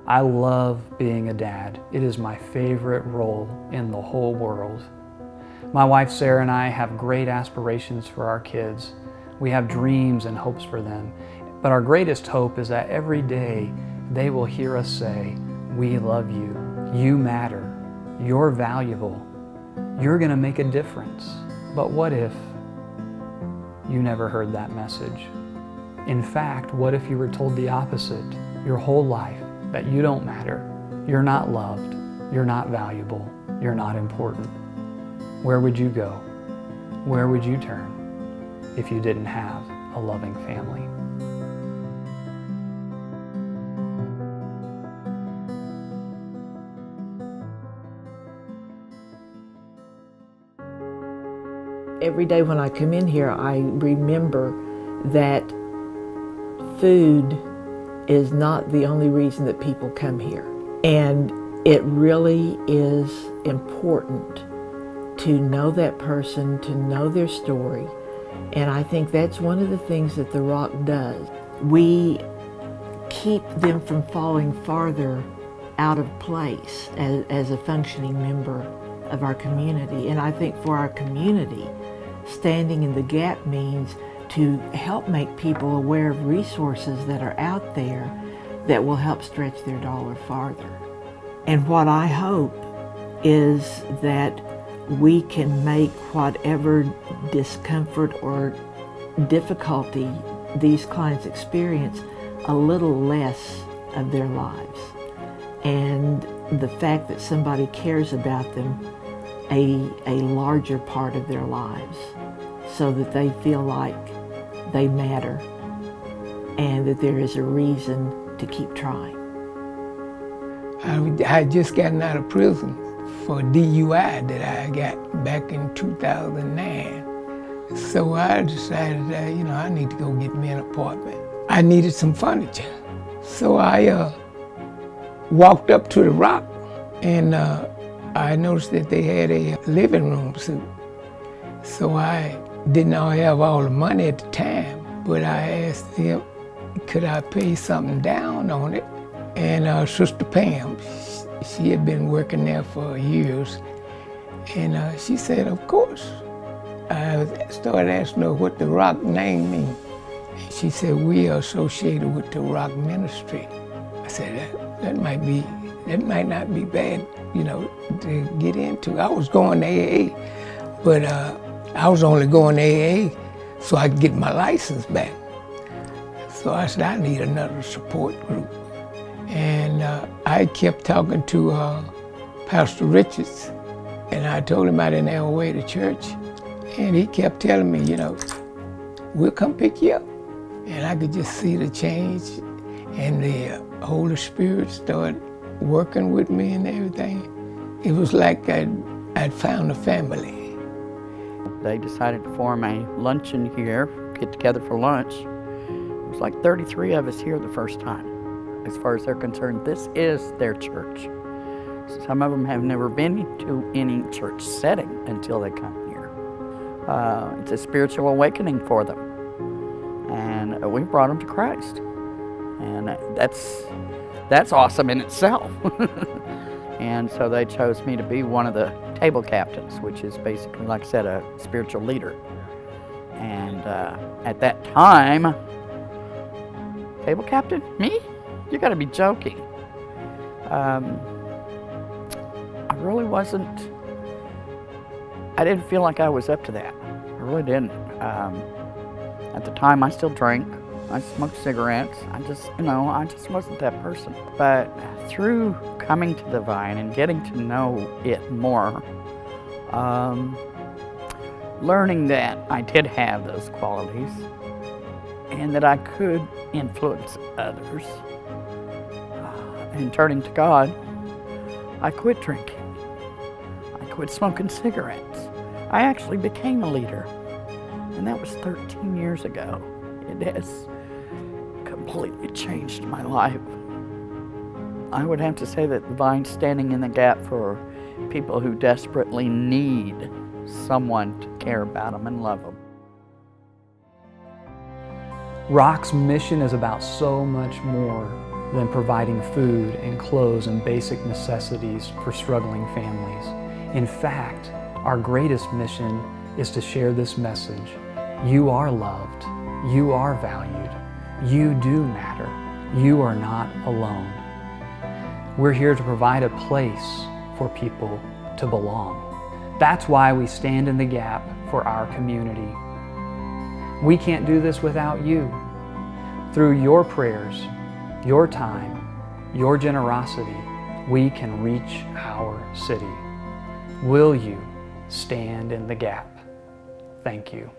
I love being a dad. It is my favorite role in the whole world. My wife Sarah and I have great aspirations for our kids. We have dreams and hopes for them. But our greatest hope is that every day they will hear us say, "We love you. You matter. You're valuable. You're going to make a difference." But what if you never heard that message? In fact, what if you were told the opposite your whole life, that you don't matter, you're not loved, you're not valuable, you're not important? Where would you go? Where would you turn if you didn't have a loving family? Every day when I come in here, I remember that food is not the only reason that people come here. And it really is important to know that person, to know their story. And I think that's one of the things that the ROC does. We keep them from falling farther out of place as a functioning member of our community. And I think for our community, standing in the gap means to help make people aware of resources that are out there that will help stretch their dollar farther. And what I hope is that we can make whatever discomfort or difficulty these clients experience a little less of their lives. And the fact that somebody cares about them a larger part of their lives, so that they feel like they matter and that there is a reason to keep trying. I had just gotten out of prison for DUI that I got back in 2009. So I decided that, I need to go get me an apartment. I needed some furniture. So I walked up to the ROC and I noticed that they had a living room suite. So I didn't have all the money at the time, but I asked them, could I pay something down on it? And Sister Pam, she had been working there for years, and she said, of course. I started asking her what the ROC name means. And she said, we are associated with the ROC ministry. I said, that might not be bad, to get into. I was going to AA, but I was only going to AA so I could get my license back. So I said, I need another support group. And I kept talking to Pastor Richards, and I told him I didn't have a way to church. And he kept telling me, we'll come pick you up. And I could just see the change, and the Holy Spirit started working with me and everything. It was like I'd found a family. They decided to form a luncheon here, get together for lunch. It was like 33 of us here the first time. As far as they're concerned, this is their church. Some of them have never been to any church setting until they come here. It's a spiritual awakening for them. And we brought them to Christ. And that's awesome in itself. And so they chose me to be one of the table captains, which is basically, like I said, a spiritual leader. And at that time, table captain? Me? You gotta be joking. I really wasn't, I didn't feel like I was up to that. I really didn't. At the time, I still drank. I smoked cigarettes. I just wasn't that person. But through coming to the Vine and getting to know it more, learning that I did have those qualities and that I could influence others, and turning to God, I quit drinking. I quit smoking cigarettes. I actually became a leader, and that was 13 years ago. It has completely changed my life. I would have to say that the Vine's standing in the gap for people who desperately need someone to care about them and love them. ROC's mission is about so much more than providing food and clothes and basic necessities for struggling families. In fact, our greatest mission is to share this message. You are loved. You are valued. You do matter. You are not alone. We're here to provide a place for people to belong. That's why we stand in the gap for our community. We can't do this without you. Through your prayers, your time, your generosity, we can reach our city. Will you stand in the gap? Thank you.